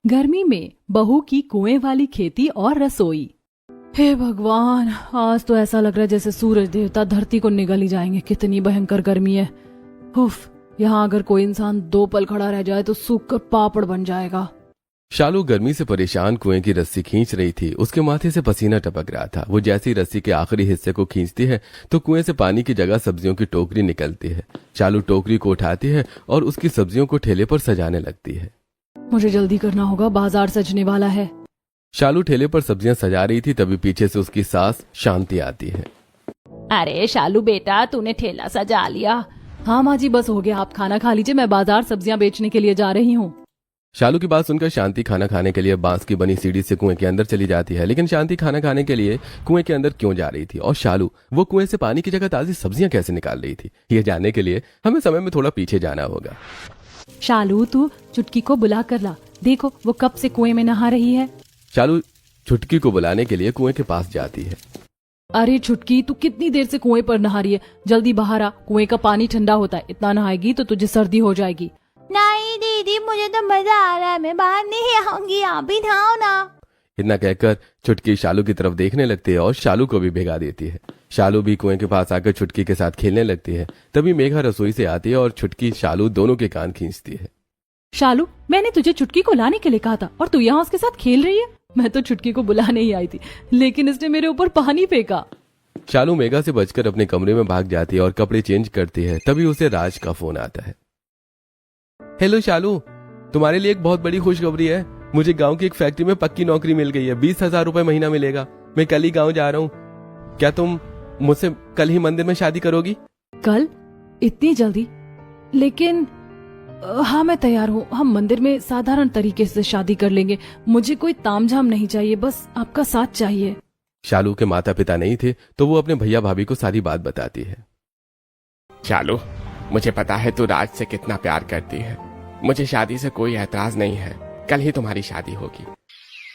गर्मी में बहू की कुएं वाली खेती और रसोई। हे भगवान, आज तो ऐसा लग रहा है जैसे सूरज देवता धरती को निगल ही जाएंगे। कितनी भयंकर गर्मी है। उफ, यहाँ अगर कोई इंसान 2 पल खड़ा रह जाए तो सूख कर पापड़ बन जाएगा। शालू गर्मी से परेशान कुएं की रस्सी खींच रही थी। उसके माथे से पसीना टपक रहा था। वो जैसे ही रस्सी के आखिरी हिस्से को खींचती है तो कुएं से पानी की जगह सब्जियों की टोकरी निकलती है। शालू टोकरी को उठाती है और उसकी सब्जियों को ठेले पर सजाने लगती है। मुझे जल्दी करना होगा, बाजार सजने वाला है। शालू ठेले पर सब्जियां सजा रही थी, तभी पीछे से उसकी सास शांति आती है। अरे शालू बेटा, तूने ठेला सजा लिया? हाँ माँ जी, बस हो गया, आप खाना खा लीजिए, मैं बाजार सब्जियां बेचने के लिए जा रही हूँ। शालू की बात सुनकर शांति खाना खाने के लिए बांस की बनी सीढ़ी से कुएं के अंदर चली जाती है। लेकिन शांति खाना खाने के लिए कुएं के अंदर क्यों जा रही थी और शालू वो कुएं से पानी की जगह ताजी सब्जियां कैसे निकाल रही थी, ये जानने के लिए हमें समय में थोड़ा पीछे जाना होगा। शालू, तू चुटकी को बुला कर ला, देखो वो कब से कुएं में नहा रही है। शालू चुटकी को बुलाने के लिए कुएं के पास जाती है। अरे छुटकी, तू कितनी देर से कुएं पर नहा रही है? जल्दी बाहर आ, कुएं का पानी ठंडा होता है, इतना नहाएगी तो तुझे सर्दी हो जाएगी। नहीं दीदी, मुझे तो मजा आ रहा है, मैं बाहर नहीं आऊंगी, आप भी नहाओ ना। इतना कहकर चुटकी शालू की तरफ देखने लगती है और शालू को भी भिगा देती है। शालू भी कुएं के पास आकर छुटकी के साथ खेलने लगती है। तभी मेघा रसोई से आती है और छुटकी शालू दोनों के कान खींचती है। शालू, मैंने तुझे छुटकी को लाने के लिए कहा था और तू यहाँ उसके साथ खेल रही है। मैं तो छुटकी को बुलाने ही आई थी, लेकिन इसने मेरे ऊपर पानी फेंका। शालू मेघा से बचकर अपने कमरे में भाग जाती है और कपड़े चेंज करती है। तभी उसे राज का फोन आता है। हेलो शालू, तुम्हारे लिए एक बहुत बड़ी खुशखबरी है। मुझे गांव की एक फैक्ट्री में पक्की नौकरी मिल गई है। 20,000 रुपए महीना मिलेगा। मैं कल ही गांव जा रहा हूँ। क्या तुम मुझसे कल ही मंदिर में शादी करोगी? कल? इतनी जल्दी? लेकिन हाँ, मैं तैयार हूँ। हम मंदिर में साधारण तरीके से शादी कर लेंगे। मुझे कोई तामझाम नहीं चाहिए, बस आपका साथ चाहिए। शालू के माता पिता नहीं थे तो वो अपने भैया भाभी को सारी बात बताती है। शालू, मुझे पता है तू राज से कितना प्यार करती है। मुझे शादी से कोई एतराज नहीं है। कल ही तुम्हारी शादी होगी।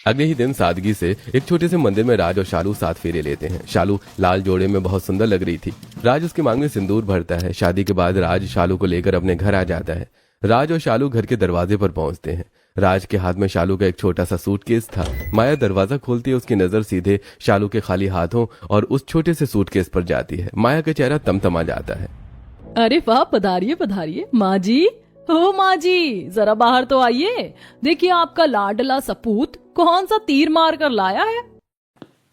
अगले ही दिन सादगी से एक छोटे से मंदिर में राज और शालू साथ फेरे लेते हैं। शालू लाल जोड़े में बहुत सुंदर लग रही थी। राज उसके मांग में सिंदूर भरता है। शादी के बाद राज शालू को लेकर अपने घर आ जाता है। राज और शालू घर के दरवाजे पर पहुंचते हैं। राज के हाथ में शालू का एक छोटा सा सूटकेस था। माया दरवाजा खोलती है, उसकी नजर सीधे शालू के खाली हाथों और उस छोटे से सूटकेस पर जाती है। माया का चेहरा तमतमा जाता है। अरे वाह, पधारिए पधारिए माँ जी। ओ माँ जी, जरा बाहर तो आइए। देखिए आपका लाडला सपूत कौन सा तीर मार कर लाया है।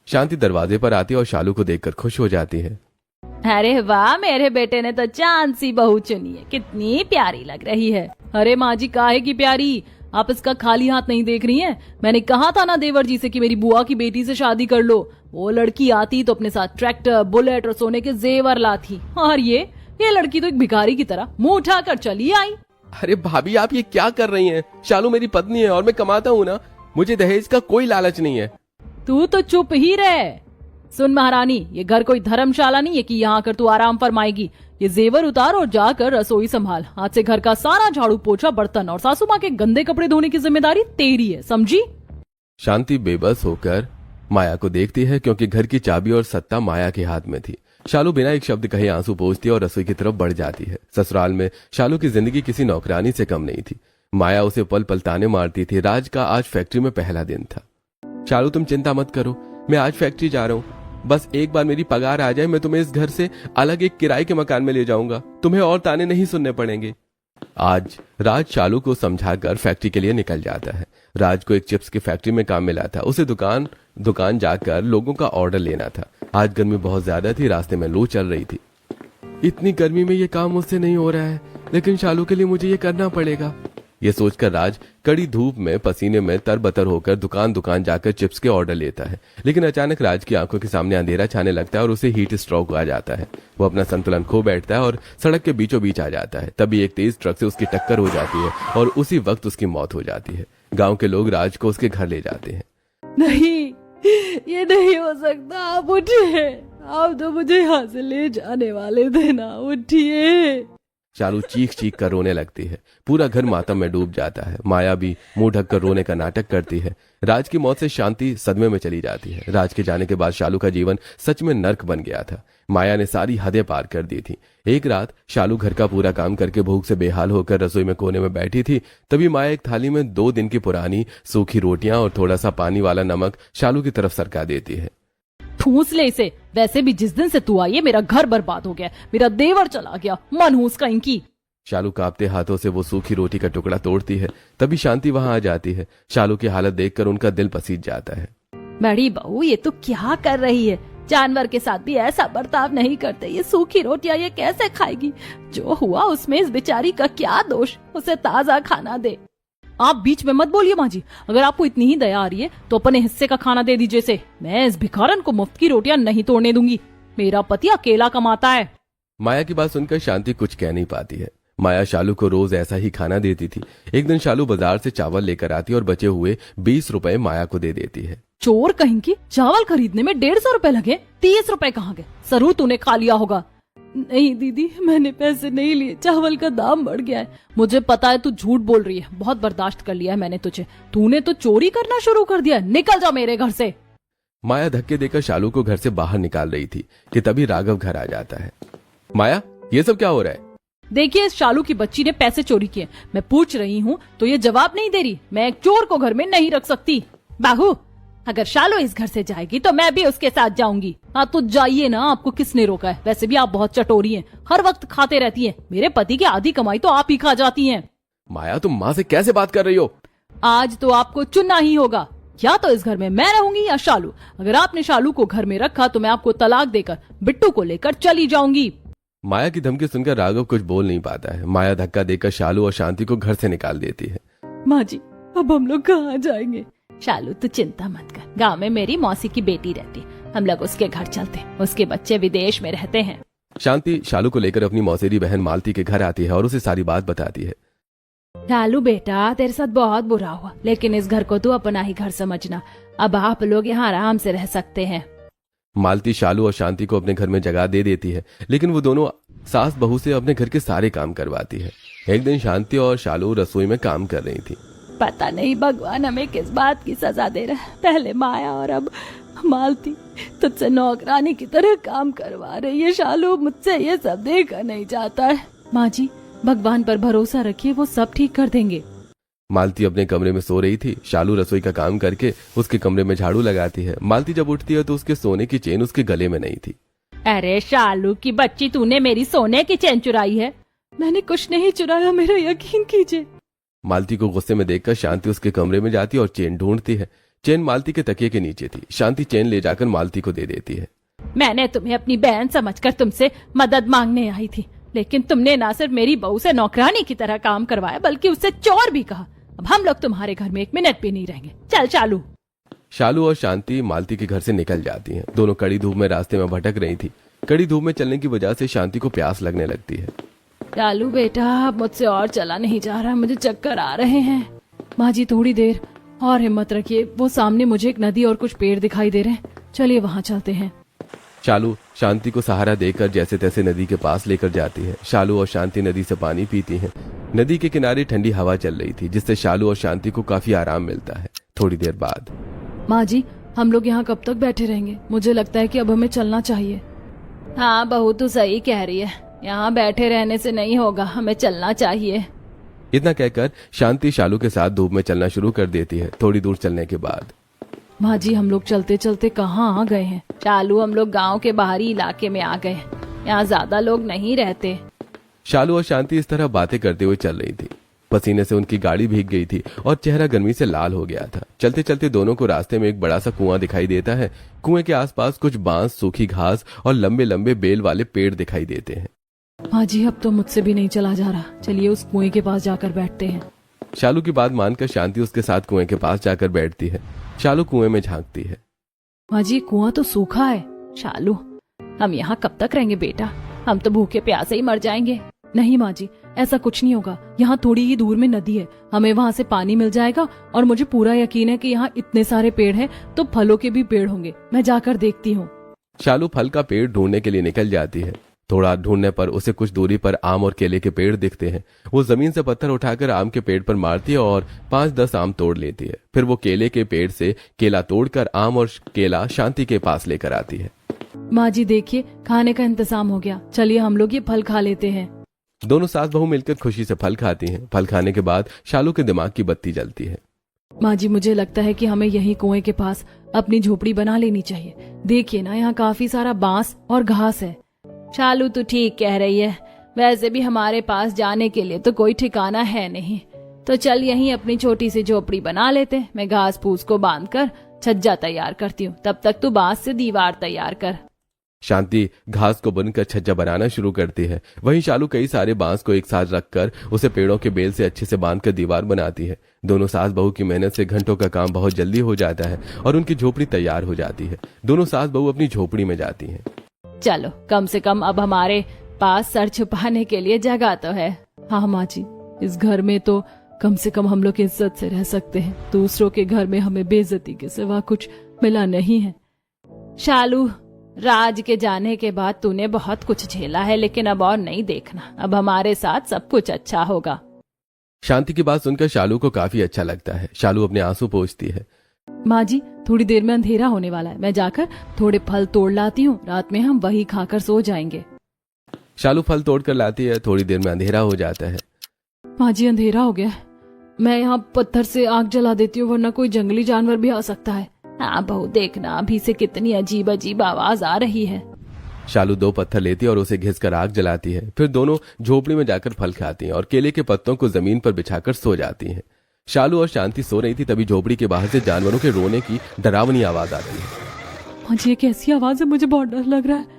शांति दरवाजे पर आती है और शालू को देखकर खुश हो जाती है। अरे वाह, मेरे बेटे ने तो चांद सी बहू चुनी है, कितनी प्यारी लग रही है। अरे माँ जी, काहे की प्यारी? आप इसका खाली हाथ नहीं देख रही हैं? मैंने कहा था ना देवर जी से कि मेरी बुआ की बेटी से शादी कर लो। वो लड़की आती तो अपने साथ ट्रैक्टर, बुलेट और सोने के जेवर लाती, और ये लड़की तो एक भिखारी की तरह मुंह उठाकर चली आई। अरे भाभी, आप ये क्या कर रही हैं? शालू मेरी पत्नी है और मैं कमाता हूँ ना। मुझे दहेज का कोई लालच नहीं है। तू तो चुप ही रहे। सुन महारानी, ये घर कोई धर्मशाला नहीं है कि यहाँ आकर तू आराम फरमाएगी। ये जेवर उतार और जाकर रसोई संभाल। आज से घर का सारा झाड़ू पोछा, बर्तन और सासू माँ के गंदे कपड़े धोने की जिम्मेदारी तेरी है, समझी? शांति बेबस होकर माया को देखती है, क्योंकि घर की चाबी और सत्ता माया के हाथ में थी। शालू बिना एक शब्द कहे आंसू पोंछती है और रसोई की तरफ बढ़ जाती है। ससुराल में शालू की जिंदगी किसी नौकरानी से कम नहीं थी। माया उसे पल पल ताने मारती थी। राज का आज फैक्ट्री में पहला दिन था। शालू, तुम चिंता मत करो, मैं आज फैक्ट्री जा रहा हूँ। बस एक बार मेरी पगार आ जाए, मैं तुम्हें इस घर से अलग एक किराए के मकान में ले जाऊंगा। तुम्हें और ताने नहीं सुनने पड़ेंगे। आज राज शालू को समझाकर फैक्ट्री के लिए निकल जाता है। राज को एक चिप्स की फैक्ट्री में काम मिला था। उसे दुकान जाकर लोगों का ऑर्डर लेना था। आज गर्मी बहुत ज्यादा थी, रास्ते में लू चल रही थी। इतनी गर्मी में ये काम मुझसे नहीं हो रहा है, लेकिन शालू के लिए मुझे ये करना पड़ेगा। ये सोचकर राज कड़ी धूप में पसीने में तरबतर होकर दुकान जाकर चिप्स के ऑर्डर लेता है। लेकिन अचानक राज की आंखों के सामने अंधेरा छाने लगता है और उसे हीट स्ट्रोक आ जाता है। वो अपना संतुलन खो बैठता है और सड़क के बीचों बीच आ जाता है। तभी एक तेज ट्रक से उसकी टक्कर हो जाती है और उसी वक्त उसकी मौत हो जाती है। गांव के लोग राज को उसके घर ले जाते हैं। नहीं, ये नहीं हो सकता। आप उठिए, आप तो मुझे यहाँ से ले जाने वाले थे ना, उठिए। शालू चीख चीख कर रोने लगती है। पूरा घर मातम में डूब जाता है। माया भी मुंह ढककर रोने का नाटक करती है। राज की मौत से शांति सदमे में चली जाती है। राज के जाने के बाद शालू का जीवन सच में नर्क बन गया था। माया ने सारी हदें पार कर दी थी। एक रात शालू घर का पूरा काम करके भूख से बेहाल होकर रसोई में कोने में बैठी थी। तभी माया एक थाली में 2 दिन की पुरानी सूखी रोटियां और थोड़ा सा पानी वाला नमक शालू की तरफ सरका देती है। ठूस ले इसे। वैसे भी जिस दिन से तू आई है मेरा घर बर्बाद हो गया, मेरा देवर चला गया, मनहूस का इनकी। शालू कांपते हाथों से वो सूखी रोटी का टुकड़ा तोड़ती है। तभी शांति वहां आ जाती है। शालू की हालत देखकर उनका दिल पसीज जाता है। बड़ी बहू ये तू क्या कर रही है? जानवर के साथ भी ऐसा बर्ताव नहीं करते। ये सूखी रोटियां ये कैसे खाएगी? जो हुआ उसमें इस बेचारी का क्या दोष? उसे ताजा खाना दे। आप बीच में मत बोलिए माँ जी। अगर आपको इतनी ही दया आ रही है तो अपने हिस्से का खाना दे दीजिए इसे। मैं इस भिखारन को मुफ्त की रोटियां नहीं तोड़ने दूंगी। मेरा पति अकेला कमाता है। माया की बात सुनकर शांति कुछ कह नहीं पाती है। माया शालू को रोज ऐसा ही खाना देती थी। एक दिन शालू बाजार से चावल लेकर आती और बचे हुए 20 रुपए माया को दे देती है। चोर कहीं की, चावल खरीदने में 150 रुपए लगे, 30 रुपए कहाँ गए? जरूर तूने खा लिया होगा। नहीं दीदी, मैंने पैसे नहीं लिए, चावल का दाम बढ़ गया है। मुझे पता है तू झूठ बोल रही है, बहुत बर्दाश्त कर लिया है मैंने तुझे। तूने तो चोरी करना शुरू कर दिया। निकल जा मेरे घर से। माया धक्के देकर शालू को घर से बाहर निकाल रही थी कि तभी राघव घर आ जाता है। माया, ये सब क्या हो रहा है? देखिए, इस शालू की बच्ची ने पैसे चोरी किए। मैं पूछ रही हूँ तो ये जवाब नहीं दे रही। मैं एक चोर को घर में नहीं रख सकती। बाहू, अगर शालू इस घर से जाएगी तो मैं भी उसके साथ जाऊंगी। हाँ तो जाइए ना, आपको किसने रोका है? वैसे भी आप बहुत चटोरी हैं, हर वक्त खाते रहती हैं। मेरे पति की आधी कमाई तो आप ही खा जाती हैं। माया, तुम माँ से कैसे बात कर रही हो? आज तो आपको चुनना ही होगा, या तो इस घर में मैं रहूंगी या शालू। अगर आपने शालू को घर में रखा तो मैं आपको तलाक देकर बिट्टू को लेकर चली जाऊंगी। माया की धमकी सुनकर राघव कुछ बोल नहीं पाता है। माया धक्का देकर शालू और शांति को घर से निकाल देती है। माँ जी, अब हम लोग कहाँ जाएंगे? शालू तू चिंता मत कर, गांव में मेरी मौसी की बेटी रहती, हम लोग उसके घर चलते। उसके बच्चे विदेश में रहते हैं। शांति शालू को लेकर अपनी मौसेरी बहन मालती के घर आती है और उसे सारी बात बताती है। शालू बेटा, तेरे साथ बहुत बुरा हुआ, लेकिन इस घर को तू अपना ही घर समझना। अब आप लोग यहाँ आराम से रह सकते हैं। मालती शालू और शांति को अपने घर में जगह दे देती है, लेकिन वो दोनों सास बहू से अपने घर के सारे काम करवाती है। एक दिन शांति और शालू रसोई में काम कर रही थी। पता नहीं भगवान हमें किस बात की सजा दे रहा है। पहले माया और अब मालती तुझसे नौकरानी की तरह काम करवा रही है। शालू मुझसे ये सब देखा नहीं जाता है। माँ जी, भगवान पर भरोसा रखिए, वो सब ठीक कर देंगे। मालती अपने कमरे में सो रही थी। शालू रसोई का काम करके उसके कमरे में झाड़ू लगाती है। मालती जब उठती है तो उसके सोने की चेन उसके गले में नहीं थी। अरे शालू की बच्ची, तूने मेरी सोने की चेन चुराई है? मैंने कुछ नहीं चुराया, मेरा यकीन कीजिए। मालती को गुस्से में देखकर शांति उसके कमरे में जाती और चेन ढूंढती है। चेन मालती के तकिए के नीचे थी। शांति चेन ले जाकर मालती को दे देती है। मैंने तुम्हें अपनी बहन समझकर तुमसे मदद मांगने आई थी, लेकिन तुमने ना सिर्फ मेरी बहू से नौकरानी की तरह काम करवाया बल्कि उससे चोर भी कहा। अब हम लोग तुम्हारे घर में 1 मिनट भी नहीं रहेंगे। चल शालू। शालू और शांति मालती के घर से निकल जाती हैं। दोनों कड़ी धूप में रास्ते में भटक रही थी। कड़ी धूप में चलने की वजह से शांति को प्यास लगने लगती है। शालू बेटा, मुझसे और चला नहीं जा रहा, मुझे चक्कर आ रहे हैं। माँ जी, थोड़ी देर और हिम्मत रखिए। वो सामने मुझे एक नदी और कुछ पेड़ दिखाई दे रहे हैं, चलिए वहाँ चलते हैं। शालू शांति को सहारा देकर जैसे तैसे नदी के पास लेकर जाती है। शालू और शांति नदी से पानी पीती हैं। नदी के किनारे ठंडी हवा चल रही थी, जिससे शालू और शांति को काफी आराम मिलता है। थोड़ी देर बाद, माँ जी, हम लोग यहाँ कब तक बैठे रहेंगे? मुझे लगता है कि अब हमें चलना चाहिए। हाँ बहू, तू सही कह रही है, यहाँ बैठे रहने से नहीं होगा, हमें चलना चाहिए। इतना कहकर शांति शालू के साथ धूप में चलना शुरू कर देती है। थोड़ी दूर चलने के बाद, माँ जी, हम लोग चलते चलते कहाँ आ गए हैं? शालू, हम लोग गांव के बाहरी इलाके में आ गए, यहाँ ज्यादा लोग नहीं रहते। शालू और शांति इस तरह बातें करते हुए चल रही थी। पसीने से उनकी गाड़ी भीग गई थी और चेहरा गर्मी से लाल हो गया था। चलते चलते दोनों को रास्ते में एक बड़ा सा कुआं दिखाई देता है। कुएं के आसपास कुछ बांस, सूखी घास और लंबे लंबे बेल वाले पेड़ दिखाई देते हैं। माँ जी, अब तो मुझसे भी नहीं चला जा रहा, चलिए उस कुएं के पास जाकर बैठते हैं। शालू की बात मानकर शांति उसके साथ कुएं के पास जाकर बैठती है। शालू कुएं में झांकती है। माँ जी, कुआं तो सूखा है। शालू, हम यहाँ कब तक रहेंगे बेटा? हम तो भूखे प्यासे ही मर जाएंगे। नहीं माँ जी, ऐसा कुछ नहीं होगा। यहाँ थोड़ी ही दूर में नदी है, हमें वहाँ से पानी मिल जाएगा और मुझे पूरा यकीन है कि यहाँ इतने सारे पेड़ हैं तो फलों के भी पेड़ होंगे। मैं जाकर देखती हूँ। शालू फल का पेड़ ढूंढने के लिए निकल जाती है। थोड़ा ढूंढने पर उसे कुछ दूरी पर आम और केले के पेड़ दिखते हैं। वो जमीन से पत्थर उठाकर आम के पेड़ पर मारती है और 5-10 आम तोड़ लेती है। फिर वो केले के पेड़ से केला तोड़कर आम और केला शांति के पास लेकर आती है। माँ जी देखिए, खाने का इंतजाम हो गया, चलिए हम लोग ये फल खा लेते हैं। दोनों सास बहू मिलकर खुशी से फल खाती हैं। फल खाने के बाद शालू के दिमाग की बत्ती जलती है। माँ जी मुझे लगता है कि हमें यही कुएं के पास अपनी झोपड़ी बना लेनी चाहिए। देखिए ना, यहाँ काफी सारा बांस और घास है। शालू तो ठीक कह रही है, वैसे भी हमारे पास जाने के लिए तो कोई ठिकाना है नहीं, तो चल यहीं अपनी छोटी सी झोपड़ी बना लेते। मैं घास फूस को बांधकर छज्जा तैयार करती हूँ, तब तक तू बांस से दीवार तैयार कर। शांति घास को बुनकर छज्जा बनाना शुरू करती है। वहीं शालू कई सारे बांस को एक साथ रखकर उसे पेड़ों के बेल से अच्छे से बांधकर दीवार बनाती है। दोनों सास बहू की मेहनत से घंटों का काम बहुत जल्दी हो जाता है और उनकी झोपड़ी तैयार हो जाती है। दोनों सास बहू अपनी झोपड़ी में जाती हैं। चलो, कम से कम अब हमारे पास सर छुपाने के लिए जगह तो है। हाँ माँ जी, इस घर में तो कम से कम हम लोग इज्जत से रह सकते हैं। दूसरों के घर में हमें बेइज्जती के सिवा कुछ मिला नहीं है। शालू, राज के जाने के बाद तूने बहुत कुछ झेला है, लेकिन अब और नहीं देखना, अब हमारे साथ सब कुछ अच्छा होगा। शांति की बात सुनकर शालू को काफी अच्छा लगता है। शालू अपने आंसू पोंछती है। माँ जी, थोड़ी देर में अंधेरा होने वाला है, मैं जाकर थोड़े फल तोड़ लाती हूँ, रात में हम वही खाकर सो जाएंगे। शालू फल तोड़ कर लाती है। थोड़ी देर में अंधेरा हो जाता है। माँ जी अंधेरा हो गया है, मैं यहाँ पत्थर से आग जला देती हूँ, वरना कोई जंगली जानवर भी आ सकता है। हाँ बहू, देखना अभी से कितनी अजीब अजीब आवाज आ रही है। शालू 2 पत्थर लेती है और उसे घिसकर आग जलाती है। फिर दोनों झोपड़ी में जाकर फल खाती हैं और केले के पत्तों को जमीन पर बिछाकर सो जाती हैं। शालू और शांति सो रही थी, तभी झोपड़ी के बाहर से जानवरों के रोने की डरावनी आवाज आ रही है। हाँ जी, ये कैसी आवाज है, मुझे बहुत डर लग रहा है।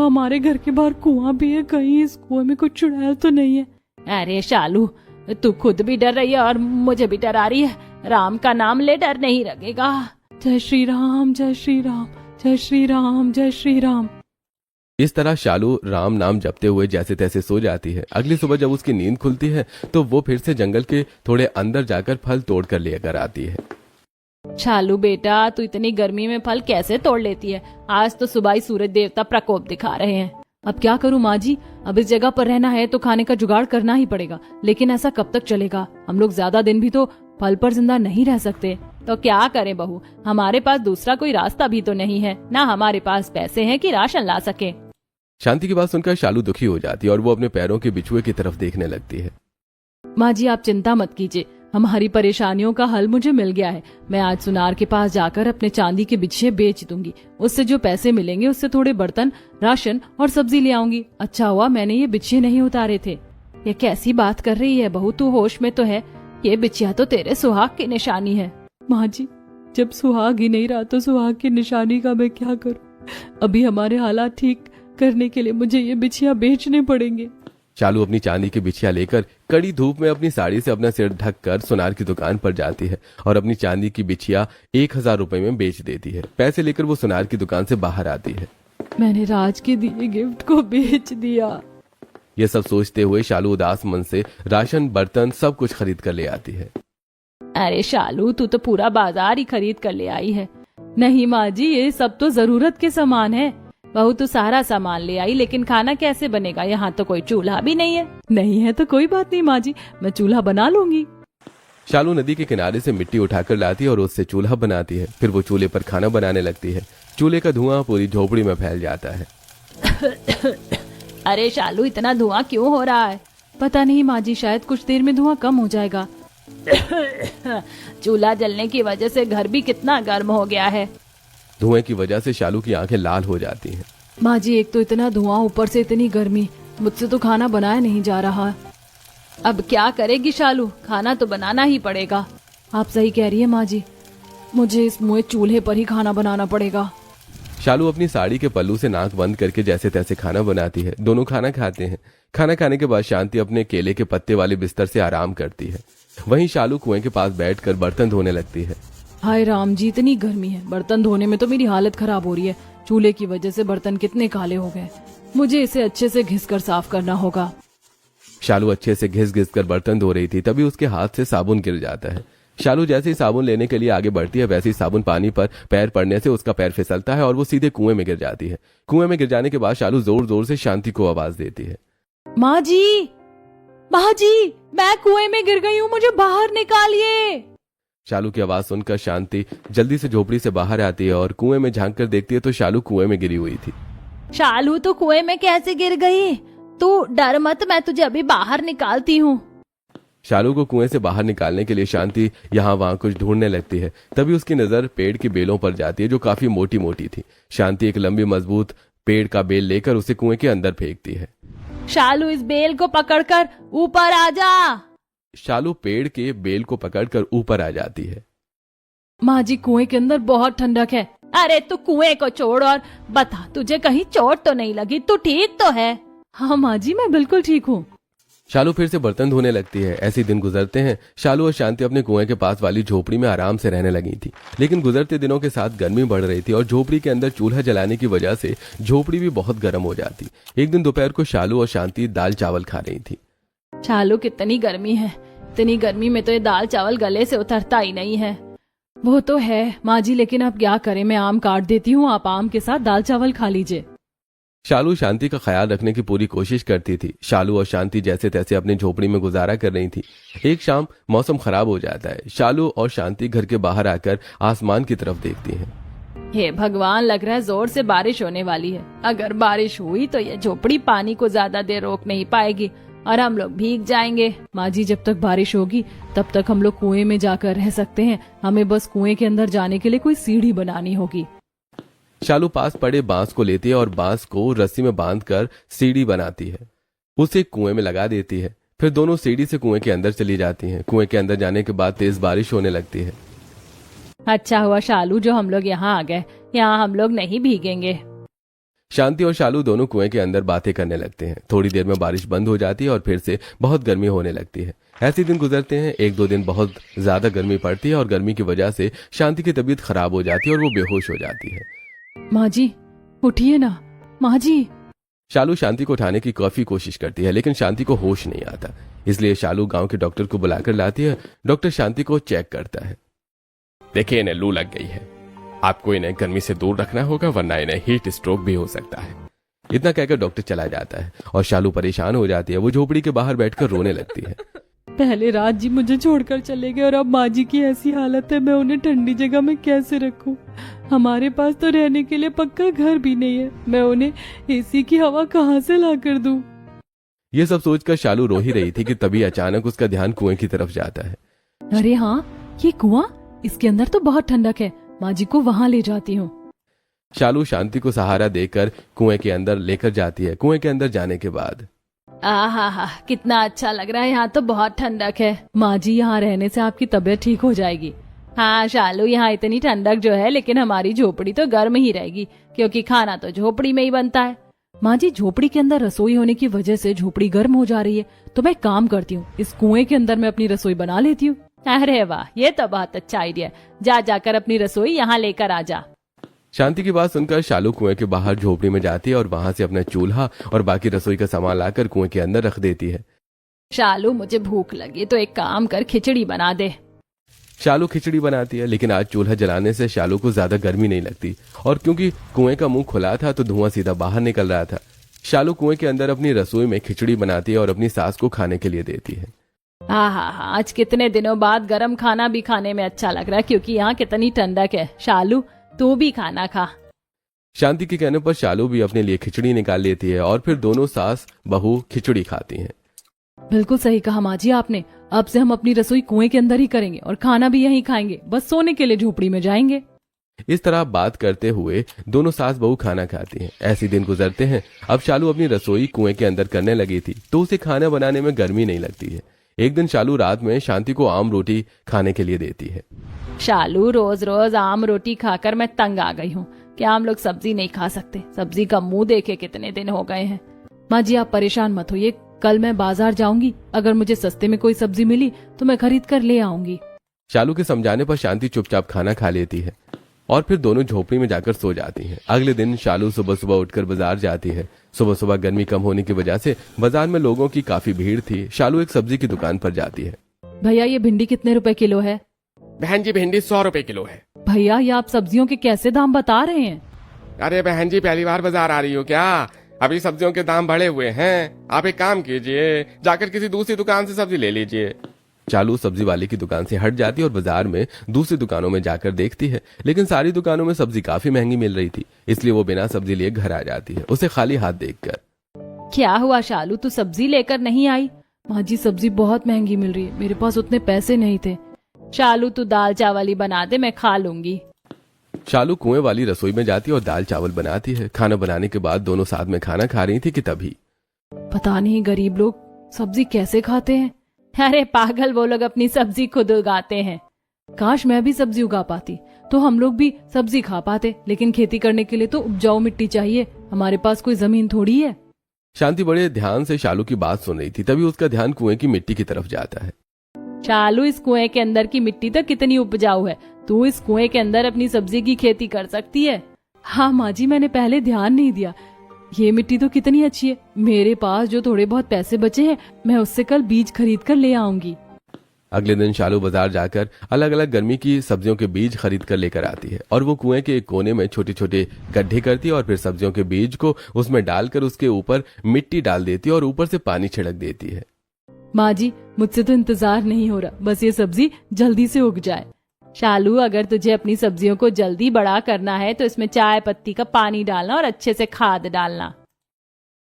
हमारे घर के बाहर कुआं भी है, कहीं इस कुएं में कुछ चुड़ैल तो नहीं है? अरे शालू, तू खुद भी डर रही है और मुझे भी डरा रही है। राम का नाम ले, डर नहीं लगेगा। जय श्री राम, जय श्री राम, जय श्री राम, जय श्री राम। इस तरह शालू राम नाम जपते हुए जैसे तैसे सो जाती है। अगली सुबह जब उसकी नींद खुलती है तो वो फिर से जंगल के थोड़े अंदर जाकर फल तोड़कर लेकर आती है। शालू बेटा, तू इतनी गर्मी में फल कैसे तोड़ लेती है? आज तो सुबह ही सूरज देवता प्रकोप दिखा रहे हैं। अब क्या करूं माँ जी, अब इस जगह पर रहना है तो खाने का जुगाड़ करना ही पड़ेगा, लेकिन ऐसा कब तक चलेगा? हम लोग ज्यादा दिन भी तो फल पर जिंदा नहीं रह सकते। तो क्या करें बहू, हमारे पास दूसरा कोई रास्ता भी तो नहीं है, ना हमारे पास पैसे हैं कि राशन ला सके। शांति की बात सुनकर शालू दुखी हो जाती है और वो अपने पैरों के बिछुए की तरफ देखने लगती है। माँ जी आप चिंता मत कीजिए, हमारी परेशानियों का हल मुझे मिल गया है। मैं आज सुनार के पास जाकर अपने चांदी के बिछिए बेच दूंगी। उससे जो पैसे मिलेंगे उससे थोड़े बर्तन, राशन और सब्जी ले आऊंगी। अच्छा हुआ मैंने ये बिछिए नहीं उतारे थे। ये कैसी बात कर रही है बहू, तू होश में तो है? ये बिछिया तो तेरे सुहाग की निशानी है। माँ जी, जब सुहाग ही नहीं रहा तो सुहाग की निशानी का मैं क्या करूं? अभी हमारे हालात ठीक करने के लिए मुझे ये बिछिया बेचने पड़ेंगे। शालू अपनी चांदी की बिछिया लेकर कड़ी धूप में अपनी साड़ी से अपना सिर ढककर सुनार की दुकान पर जाती है और अपनी चांदी की बिछिया 1000 रुपए में बेच देती है। पैसे लेकर वो सुनार की दुकान से बाहर आती है। मैंने राज के दिए गिफ्ट को बेच दिया। ये सब सोचते हुए शालू उदास मन से राशन, बर्तन सब कुछ खरीद कर ले आती है। अरे शालू, तू तो पूरा बाजार ही खरीद कर ले आई है। नहीं माँ जी, ये सब तो जरूरत के सामान है। बहू तो सारा सामान ले आई, लेकिन खाना कैसे बनेगा? यहाँ तो कोई चूल्हा भी नहीं है। नहीं है तो कोई बात नहीं माँ जी, मैं चूल्हा बना लूंगी। शालू नदी के किनारे से मिट्टी उठाकर लाती है और उससे चूल्हा बनाती है। फिर वो चूल्हे पर खाना बनाने लगती है। चूल्हे का धुआं पूरी झोपड़ी में फैल जाता है। अरे शालू, इतना धुआं क्यों हो रहा है? पता नहीं माँ जी, शायद कुछ देर में धुआं कम हो जाएगा। चूल्हा जलने की वजह से घर भी कितना गर्म हो गया है। धुएं की वजह से शालू की आंखें लाल हो जाती हैं। माँ जी, एक तो इतना धुआं, ऊपर से इतनी गर्मी, मुझसे तो खाना बनाया नहीं जा रहा। अब क्या करेगी शालू, खाना तो बनाना ही पड़ेगा। आप सही कह रही है माँ जी, मुझे इस मुँह चूल्हे पर ही खाना बनाना पड़ेगा। शालू अपनी साड़ी के पल्लू से नाक बंद करके जैसे तैसे खाना बनाती है। दोनों खाना खाते हैं। खाना खाने के बाद शांति अपने केले के पत्ते वाले बिस्तर से आराम करती है। वहीं शालू कुएं के पास बैठकर बर्तन धोने लगती है। हाय राम जी, इतनी गर्मी है, बर्तन धोने में तो मेरी हालत खराब हो रही है। चूल्हे की वजह से बर्तन कितने काले हो गए। मुझे इसे अच्छे से घिसकर साफ करना होगा। शालू अच्छे से घिस घिस कर बर्तन धो रही थी, तभी उसके हाथ से साबुन गिर जाता है। शालू जैसे ही साबुन लेने के लिए आगे बढ़ती है वैसे ही साबुन पानी पर पैर पड़ने से उसका पैर फिसलता है और वो सीधे कुएं में गिर जाती है। कुएं में गिर जाने के बाद शालू जोर जोर से शांति को आवाज देती है। माँ जी, मैं कुएं में गिर गई हूँ, मुझे बाहर निकालिए। शालू की आवाज सुनकर शांति जल्दी से झोपड़ी से बाहर आती है और कुएं में झांक कर देखती है तो शालू कुएं में गिरी हुई थी। शालू तो कुएं में कैसे गिर गई? तू डर मत, मैं तुझे अभी बाहर निकालती हूँ। शालू को कुएं से बाहर निकालने के लिए शांति यहाँ वहां कुछ ढूंढने लगती है। तभी उसकी नजर पेड़ की बेलों पर जाती है जो काफी मोटी मोटी थी। शांति एक लंबी मजबूत पेड़ का बेल लेकर उसे कुएं के अंदर फेंकती है। शालू, इस बेल को पकड़कर ऊपर आ जा। शालू पेड़ के बेल को पकड़कर ऊपर आ जाती है। माँ जी, कुएं के अंदर बहुत ठंडक है। अरे तू कुएं को छोड़ और बता, तुझे कहीं चोट तो नहीं लगी? तू ठीक तो है? हाँ माँ जी, मैं बिल्कुल ठीक हूँ। शालू फिर से बर्तन धोने लगती है। ऐसे दिन गुजरते हैं। शालू और शांति अपने कुएं के पास वाली झोपड़ी में आराम से रहने लगी थी, लेकिन गुजरते दिनों के साथ गर्मी बढ़ रही थी और झोपड़ी के अंदर चूल्हा जलाने की वजह से झोपड़ी भी बहुत गर्म हो जाती। एक दिन दोपहर को शालू और शांति दाल चावल खा रही थी। शालू, कितनी गर्मी है, इतनी गर्मी में तो ये दाल चावल गले से उतरता ही नहीं है। वो तो है माँ जी, लेकिन अब क्या करें, मैं आम काट देती हूँ, आप आम के साथ दाल चावल खा लीजिए। शालू शांति का ख्याल रखने की पूरी कोशिश करती थी। शालू और शांति जैसे तैसे अपनी झोपड़ी में गुजारा कर रही थी। एक शाम मौसम खराब हो जाता है। शालू और शांति घर के बाहर आकर आसमान की तरफ देखती हैं। हे भगवान, लग रहा है जोर से बारिश होने वाली है। अगर बारिश हुई तो ये झोपड़ी पानी को ज्यादा देर रोक नहीं पाएगी और हम लोग भीग जाएंगे। माँ जी, जब तक बारिश होगी तब तक हम लोग कुएं में जाकर रह सकते हैं। हमें बस कुएं के अंदर जाने के लिए कोई सीढ़ी बनानी होगी। शालू पास पड़े बांस को लेती है और बांस को रस्सी में बांधकर सीढ़ी बनाती है। उसे कुएं में लगा देती है। फिर दोनों सीढ़ी से कुएं के अंदर चली जाती हैं। कुएं के अंदर जाने के बाद तेज बारिश होने लगती है। अच्छा हुआ शालू जो हम लोग यहाँ आ गए, यहाँ हम लोग नहीं भीगेंगे। शांति और शालू दोनों कुएं के अंदर बातें करने लगते हैं। थोड़ी देर में बारिश बंद हो जाती है और फिर से बहुत गर्मी होने लगती है। ऐसे दिन गुजरते हैं। एक दो दिन बहुत ज्यादा गर्मी पड़ती है और गर्मी की वजह से शांति की तबीयत खराब हो जाती है और वो बेहोश हो जाती है। माँ जी, उठिए ना। माँ जी। शालू शांति को उठाने की काफी कोशिश करती है, लेकिन शांति को होश नहीं आता। इसलिए शालू गांव के डॉक्टर को बुलाकर लाती है। डॉक्टर शांति को चेक करता है। देखिए, इन्हें लू लग गई है। आपको इन्हें गर्मी से दूर रखना होगा, वरना इन्हें हीट स्ट्रोक भी हो सकता है। इतना कहकर डॉक्टर चला जाता है और शालू परेशान हो जाती है। वो झोपड़ी के बाहर बैठकर रोने लगती है। पहले रात जी मुझे छोड़कर चले गए और अब माँ जी की ऐसी हालत है, मैं उन्हें ठंडी जगह में कैसे रखूं? हमारे पास तो रहने के लिए पक्का घर भी नहीं है, मैं उन्हें एसी की हवा कहाँ से ला कर दूं? ये सब सोचकर शालू रो ही रही थी कि तभी अचानक उसका ध्यान कुएं की तरफ जाता है। अरे हाँ, ये कुआं, इसके अंदर तो बहुत ठंडक है। माँ जी को वहाँ ले जाती हूँ। शालू शांति को सहारा देकर कुएं के अंदर लेकर जाती है। कुएं के अंदर जाने के बाद आहा, कितना अच्छा लग रहा है, यहाँ तो बहुत ठंडक है। माँ जी, यहाँ रहने से आपकी तबीयत ठीक हो जाएगी। हाँ शालू, यहाँ इतनी ठंडक जो है, लेकिन हमारी झोपड़ी तो गर्म ही रहेगी, क्योंकि खाना तो झोपड़ी में ही बनता है। माँ जी, झोपड़ी के अंदर रसोई होने की वजह से झोपड़ी गर्म हो जा रही है, तो मैं काम करती हूँ, इस कुएं के अंदर मैं अपनी रसोई बना लेती हूँ। अरे वाह, ये तो बहुत अच्छा आइडिया। जा जाकर अपनी रसोई यहाँ लेकर आ जा। शांति की बात सुनकर शालू कुएं के बाहर झोपड़ी में जाती है और वहां से अपना चूल्हा और बाकी रसोई का सामान लाकर कुएं के अंदर रख देती है। शालू, मुझे भूख लगी, तो एक काम कर, खिचड़ी बना दे। शालू खिचड़ी बनाती है, लेकिन आज चूल्हा जलाने से शालू को ज्यादा गर्मी नहीं लगती और क्योंकि कुएं का मुंह खुला था तो धुआं सीधा बाहर निकल रहा था। शालू कुएं के अंदर अपनी रसोई में खिचड़ी बनाती है और अपनी सास को खाने के लिए देती है। हाँ, आज कितने दिनों बाद गरम खाना भी खाने में अच्छा लग रहा है, क्योंकि यहाँ कितनी ठंडक है। शालू, तू भी खाना खा। शांति के कहने पर शालू भी अपने लिए खिचड़ी निकाल लेती है और फिर दोनों सास बहू खिचड़ी खाती हैं। बिल्कुल सही कहा माँ जी आपने। अब से हम अपनी रसोई कुएं के अंदर ही करेंगे और खाना भी यहीं खाएंगे, बस सोने के लिए झोपड़ी में जाएंगे। इस तरह बात करते हुए दोनों सास बहू खाना खाती हैं। ऐसे दिन गुजरते हैं। अब शालू अपनी रसोई कुएं के अंदर करने लगी थी तो उसे खाना बनाने में गर्मी नहीं लगती है। एक दिन शालू रात में शांति को आम रोटी खाने के लिए देती है। शालू, रोज रोज आम रोटी खाकर मैं तंग आ गई हूँ। क्या हम लोग सब्जी नहीं खा सकते? सब्जी का मुंह देखे कितने दिन हो गए हैं। माँ जी, आप परेशान मत होइए, कल मैं बाजार जाऊंगी, अगर मुझे सस्ते में कोई सब्जी मिली तो मैं खरीद कर ले आऊंगी। शालू के समझाने पर शांति चुपचाप खाना खा लेती है और फिर दोनों झोपड़ी में जाकर सो जाती हैं। अगले दिन शालू सुबह सुबह उठकर बाजार जाती है। सुबह सुबह गर्मी कम होने की वजह से बाजार में लोगों की काफी भीड़ थी। शालू एक सब्जी की दुकान पर जाती है। भैया, ये भिंडी कितने रुपए किलो है? बहन जी भिंडी 100 रुपए किलो है। भैया ये आप सब्जियों के कैसे दाम बता रहे हैं? अरे बहन जी पहली बार बाजार आ रही हो क्या? अभी सब्जियों के दाम बढ़े हुए हैं। आप एक काम कीजिए, जाकर किसी दूसरी दुकान से सब्जी ले लीजिए। शालू सब्जी वाले की दुकान से हट जाती है और बाजार में दूसरी दुकानों में जाकर देखती है, लेकिन सारी दुकानों में सब्जी काफी महंगी मिल रही थी, इसलिए वो बिना सब्जी लिए घर आ जाती है, उसे खाली हाथ देखकर। क्या हुआ शालू, तू सब्जी लेकर नहीं आई? माँ जी सब्जी बहुत महंगी मिल रही है, मेरे पास उतने पैसे नहीं थे। शालू तू दाल चावल ही बना दे, मैं खा लूंगी। शालू कुएं वाली रसोई में जाती है और दाल चावल बनाती है। खाना बनाने के बाद दोनों साथ में खाना खा रही थी कि तभी पता नहीं गरीब लोग सब्जी कैसे खाते हैं। अरे पागल, वो लोग अपनी सब्जी खुद उगाते हैं। काश मैं भी सब्जी उगा पाती तो हम लोग भी सब्जी खा पाते, लेकिन खेती करने के लिए तो उपजाऊ मिट्टी चाहिए, हमारे पास कोई जमीन थोड़ी है। शांति बड़े ध्यान से शालू की बात सुन रही थी, तभी उसका ध्यान कुएं की मिट्टी की तरफ जाता है। शालू इस कुएं के अंदर की मिट्टी तो कितनी उपजाऊ है, तू इस कुएं के अंदर अपनी सब्जी की खेती कर सकती है। हाँ माँ जी, मैंने पहले ध्यान नहीं दिया। ये मिट्टी तो कितनी अच्छी है, मेरे पास जो थोड़े बहुत पैसे बचे हैं मैं उससे कल बीज खरीद कर ले आऊंगी। अगले दिन शालू बाजार जाकर अलग अलग गर्मी की सब्जियों के बीज खरीद कर लेकर आती है और वो कुएं के एक कोने में छोटे छोटे गड्ढे करती है और फिर सब्जियों के बीज को उसमें डालकर उसके ऊपर मिट्टी डाल देती है और ऊपर से पानी छिड़क देती है। माँ जी मुझसे तो इंतजार नहीं हो रहा, बस ये सब्जी जल्दी से उग जाए। शालू अगर तुझे अपनी सब्जियों को जल्दी बड़ा करना है तो इसमें चाय पत्ती का पानी डालना और अच्छे से खाद डालना।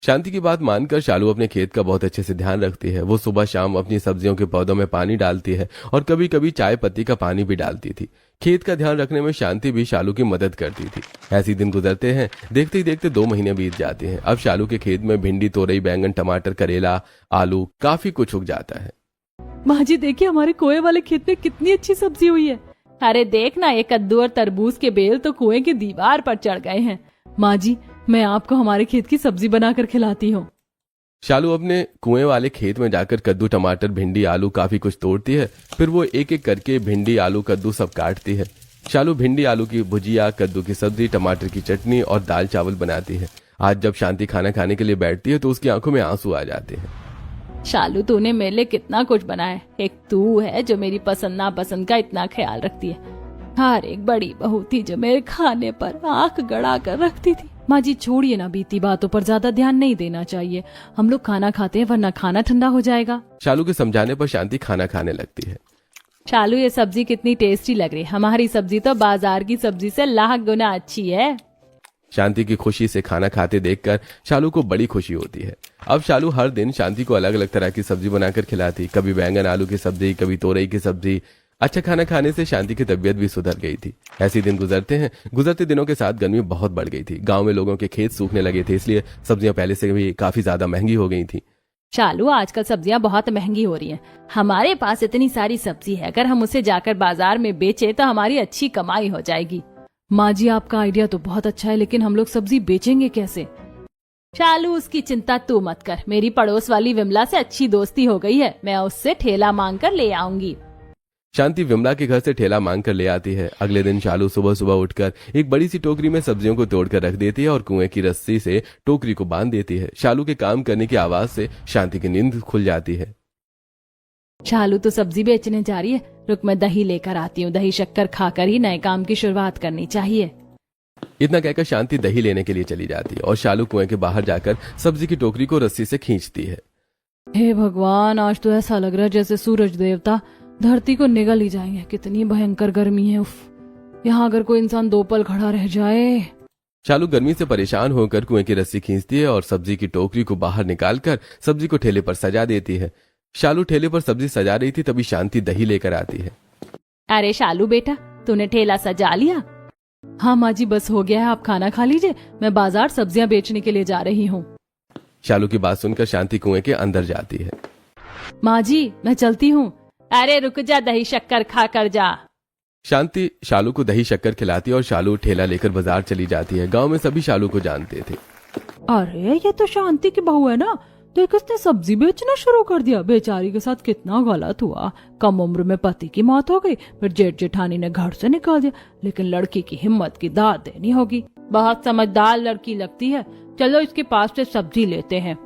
शांति की बात मानकर शालू अपने खेत का बहुत अच्छे से ध्यान रखती है। वो सुबह शाम अपनी सब्जियों के पौधों में पानी डालती है और कभी कभी चाय पत्ती का पानी भी डालती थी। खेत का ध्यान रखने में शांति भी शालू की मदद करती थी। ऐसे दिन गुजरते हैं, देखते ही देखते 2 महीने बीत जाते हैं। अब शालू के खेत में भिंडी, तोरई, बैंगन, टमाटर, करेला, आलू काफी कुछ उग जाता है। माँ जी देखिए हमारे कुएं वाले खेत में कितनी अच्छी सब्जी हुई है। अरे देखना, ये कद्दू और तरबूज के बेल तो कुएं की दीवार पर चढ़ गए हैं। माँ जी मैं आपको हमारे खेत की सब्जी बनाकर खिलाती हूँ। शालू अपने कुएं वाले खेत में जाकर कद्दू, टमाटर, भिंडी, आलू काफी कुछ तोड़ती है। फिर वो एक एक करके भिंडी, आलू, कद्दू सब काटती है। शालू भिंडी, आलू की भुजिया, कद्दू की सब्जी, टमाटर की चटनी और दाल चावल बनाती है। आज जब शांति खाना खाने के लिए बैठती है तो उसकी आंखों में आंसू आ जाते हैं। शालू तूने मेरे लिए कितना कुछ बनाया है। एक तू है जो मेरी पसंद नापसंद का इतना ख्याल रखती है, हर एक बड़ी बहू थी जो मेरे खाने पर आंख गड़ा कर रखती थी। माँ जी छोड़िए ना, बीती बातों पर ज्यादा ध्यान नहीं देना चाहिए। हम लोग खाना खाते हैं वरना खाना ठंडा हो जाएगा। शालू के समझाने पर शांति खाना खाने लगती है। शालू ये सब्जी कितनी टेस्टी लग रही है, हमारी सब्जी तो बाजार की सब्जी से लाख गुना अच्छी है। शांति की खुशी से खाना खाते देखकर शालू को बड़ी खुशी होती है। अब शालू हर दिन शांति को अलग अलग तरह की सब्जी बनाकर खिलाती, कभी बैंगन आलू की सब्जी, कभी तोरई की सब्जी। अच्छा खाना खाने से शांति की तबीयत भी सुधर गई थी। ऐसे दिन गुजरते हैं। गुजरते दिनों के साथ गर्मी बहुत बढ़ गई थी। गांव में लोगों के खेत सूखने लगे थे, इसलिए सब्जियां पहले से भी काफी ज्यादा महंगी हो गई थी। शालू आजकल सब्जियां बहुत महंगी हो रही हैं। हमारे पास इतनी सारी सब्जी है, अगर हम उसे जाकर बाजार में बेचे तो हमारी अच्छी कमाई हो जाएगी। माँ जी आपका आइडिया तो बहुत अच्छा है, लेकिन हम लोग सब्जी बेचेंगे कैसे? शालू उसकी चिंता तू मत कर, मेरी पड़ोस वाली विमला से अच्छी दोस्ती हो गई है, मैं उससे ठेला मांग कर ले आऊंगी। शांति विमला के घर से ठेला मांग कर ले आती है। अगले दिन शालू सुबह सुबह उठकर एक बड़ी सी टोकरी में सब्जियों को तोड़कर रख देती है और कुएं की रस्सी से टोकरी को बांध देती है। शालू के काम करने की आवाज से शांति की नींद खुल जाती है। शालू तो सब्जी बेचने जा रही है, रुक मैं दही लेकर आती हूँ, दही शक्कर खाकर ही नए काम की शुरुआत करनी चाहिए। इतना कहकर शांति दही लेने के लिए चली जाती है और शालू कुएं के बाहर जाकर सब्जी की टोकरी को रस्सी से खींचती है। हे भगवान, आज तो ऐसा लग रहा है जैसे सूरज देवता धरती को निगल ही जाएंगे। कितनी भयंकर गर्मी है, उफ। यहाँ अगर कोई इंसान 2 पल खड़ा रह जाए। शालू गर्मी से परेशान होकर कुएं की रस्सी खींचती है और सब्जी की टोकरी को बाहर निकालकर सब्जी को ठेले पर सजा देती है। शालू ठेले पर सब्जी सजा रही थी, तभी शांति दही लेकर आती है। अरे शालू बेटा, तूने ठेला सजा लिया? हाँ माँ जी बस हो गया है, आप खाना खा लीजिए, मैं बाजार सब्जियां बेचने के लिए जा रही हूँ। शालू की बात सुनकर शांति कुएं के अंदर जाती है। माँ जी मैं चलती हूँ। अरे रुक जा, दही शक्कर खा कर जा। शांति शालू को दही शक्कर खिलाती है और शालू ठेला लेकर बाजार चली जाती है। गांव में सभी शालू को जानते थे। अरे ये तो शांति की बहू है ना, तो किसने सब्जी बेचना शुरू कर दिया। बेचारी के साथ कितना गलत हुआ। कम उम्र में पति की मौत हो गई, फिर जेठ जेठानी ने घर से निकाल दिया, लेकिन लड़की की हिम्मत की दाद देनी होगी। बहुत समझदार लड़की लगती है, चलो इसके पास से सब्जी लेते हैं।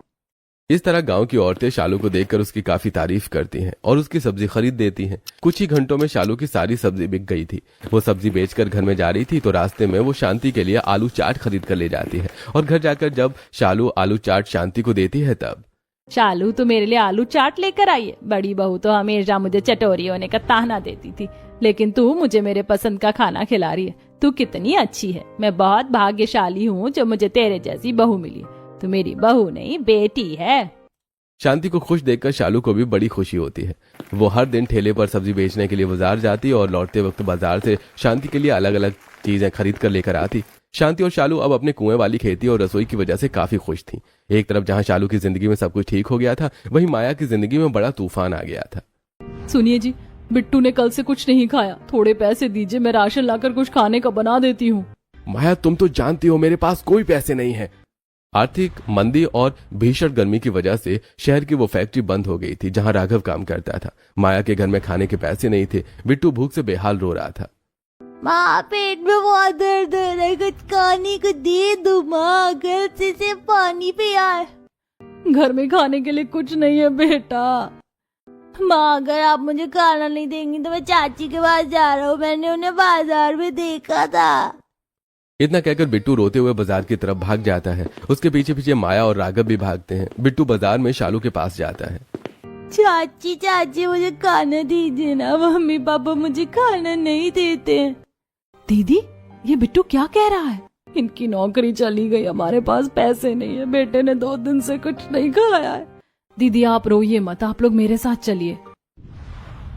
इस तरह गांव की औरतें शालू को देखकर उसकी काफी तारीफ करती हैं और उसकी सब्जी खरीद देती हैं। कुछ ही घंटों में शालू की सारी सब्जी बिक गई थी। वो सब्जी बेचकर घर में जा रही थी तो रास्ते में वो शांति के लिए आलू चाट खरीद कर ले जाती है और घर जाकर जब शालू आलू चाट शांति को देती है तब शालू तो मेरे लिए आलू चाट लेकर आई है। बड़ी बहू तो हमेशा मुझे चटोरी होने का ताना देती थी, लेकिन तू मुझे मेरे पसंद का खाना खिला रही है। तू कितनी अच्छी है। मैं बहुत भाग्यशाली हूँ जो मुझे तेरे जैसी बहू मिली। तू मेरी बहू नहीं बेटी है। शांति को खुश देखकर शालू को भी बड़ी खुशी होती है। वो हर दिन ठेले पर सब्जी बेचने के लिए बाजार जाती और लौटते वक्त बाजार से शांति के लिए अलग अलग चीजें खरीद कर लेकर आती। शांति और शालू अब अपने कुएं वाली खेती और रसोई की वजह से काफी खुश थी। एक तरफ जहां शालू की जिंदगी में सब कुछ ठीक हो गया था, वहीं माया की जिंदगी में बड़ा तूफान आ गया था। सुनिए जी, बिट्टू ने कल से कुछ नहीं खाया। थोड़े पैसे दीजिए, मैं राशन लाकर कुछ खाने का बना देती हूँ। माया, तुम तो जानती हो मेरे पास कोई पैसे नहीं है। आर्थिक मंदी और भीषण गर्मी की वजह से शहर की वो फैक्ट्री बंद हो गई थी जहां राघव काम करता था। माया के घर में खाने के पैसे नहीं थे। बिट्टू भूख से बेहाल रो रहा था। माँ, पेट में बहुत दर्द हो रहा है, कुछ खाने को दे दो माँ, घर से सिर्फ पानी पिया है। घर में खाने के लिए कुछ नहीं है बेटा। माँ, अगर आप मुझे खाना नहीं देंगी तो मैं चाची के पास जा रहा हूँ। मैंने उन्हें बाजार में देखा था। इतना कहकर बिट्टू रोते हुए बाजार की तरफ भाग जाता है। उसके पीछे पीछे माया और राघव भी भागते हैं। बिट्टू बाजार में शालू के पास जाता है। चाची चाची, मुझे खाना दीजिए ना। मम्मी पापा मुझे खाना नहीं देते। दीदी, ये बिट्टू क्या कह रहा है? इनकी नौकरी चली गई, हमारे पास पैसे नहीं है, बेटे ने 2 दिन से कुछ नहीं खाया है। दीदी आप रोइए मत, आप लोग मेरे साथ चलिए।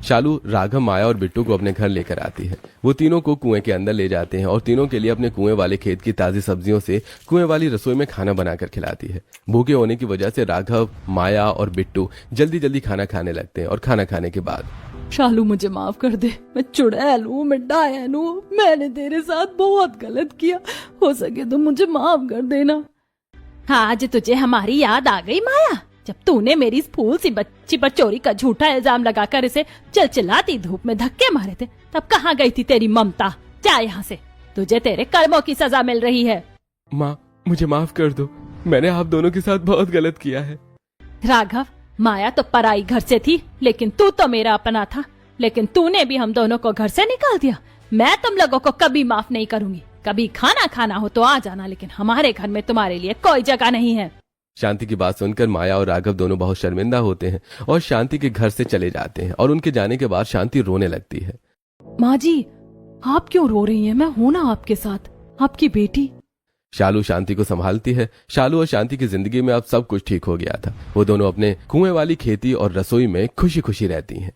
शालू राघव, माया और बिट्टू को अपने घर लेकर आती है। वो तीनों को कुएं के अंदर ले जाते हैं और तीनों के लिए अपने कुएं वाले खेत की ताजी सब्जियों से कुएं वाली रसोई में खाना बनाकर खिलाती है। भूखे होने की वजह से राघव, माया और बिट्टू जल्दी जल्दी खाना खाने लगते हैं और खाना खाने के बाद शालू मुझे माफ कर दे, मैं चुड़ैल हूँ, मैं डायन हूँ, मैंने तेरे साथ बहुत गलत किया, हो सके तो मुझे माफ कर देना। आज तुझे हमारी याद आ गई माया, जब तूने मेरी इस फूल सी बच्ची पर चोरी का झूठा इल्जाम लगाकर इसे चिलचिलाती धूप में धक्के मारे थे। तब कहाँ गई थी तेरी ममता? जा यहाँ से, तुझे तेरे कर्मों की सजा मिल रही है। माँ, मुझे माफ कर दो, मैंने आप दोनों के साथ बहुत गलत किया है। राघव, माया तो पराई घर से थी, लेकिन तू तो मेरा अपना था। लेकिन तूने भी हम दोनों को घर से निकाल दिया। मैं तुम लोगों को कभी माफ नहीं करूंगी। कभी खाना खाना हो तो आ जाना, लेकिन हमारे घर में तुम्हारे लिए कोई जगह नहीं है। शांति की बात सुनकर माया और राघव दोनों बहुत शर्मिंदा होते हैं और शांति के घर से चले जाते हैं और उनके जाने के बाद शांति रोने लगती है। माँ जी, आप क्यों रो रही हैं? मैं हूं ना आपके साथ, आपकी बेटी। शालू शांति को संभालती है। शालू और शांति की जिंदगी में अब सब कुछ ठीक हो गया था। वो दोनों अपने कुएं वाली खेती और रसोई में खुशी खुशी रहती हैं।